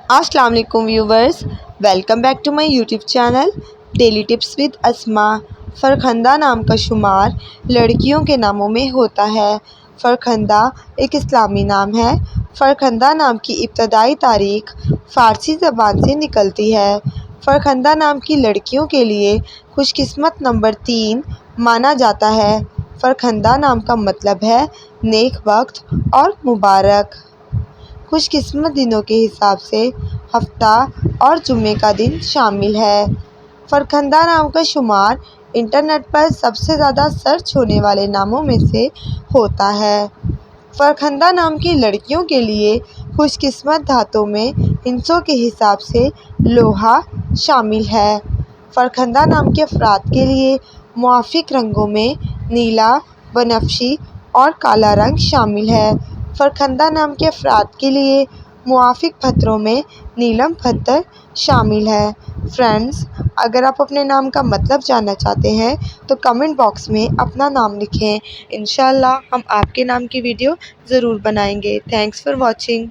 अस्सलाम वालेकुम viewers, welcome back to my YouTube channel daily tips with Asma. फ़रखंदा नाम का शुमार लड़कियों के नामों में होता है। फ़रखंदा एक इस्लामी नाम है। फ़रखंदा नाम की इब्तदाई तारीख फ़ारसी ज़बान से निकलती है। फ़रखंदा नाम की लड़कियों के लिए खुशकिस्मत नंबर 3 माना जाता है। फ़रखंदा नाम का मतलब है नेक वक्त और मुबारक। खुशकिस्मत दिनों के हिसाब से हफ्ता और जुम्मे का दिन शामिल है। फ़रखंदा नाम का शुमार इंटरनेट पर सबसे ज़्यादा सर्च होने वाले नामों में से होता है। फ़रखंदा नाम की लड़कियों के लिए खुशकिस्मत धातों में हिस्सों के हिसाब से लोहा शामिल है। फ़रखंदा नाम के अफराद के लिए मुआफ़िक रंगों में नीला, बनफशी और काला रंग शामिल है। फ़रखंदा नाम के अफराद के लिए मुआफ़िक पत्थरों में नीलम पत्थर शामिल है। फ्रेंड्स, अगर आप अपने नाम का मतलब जानना चाहते हैं तो कमेंट बॉक्स में अपना नाम लिखें। इंशाअल्लाह हम आपके नाम की वीडियो ज़रूर बनाएंगे। Thanks for watching.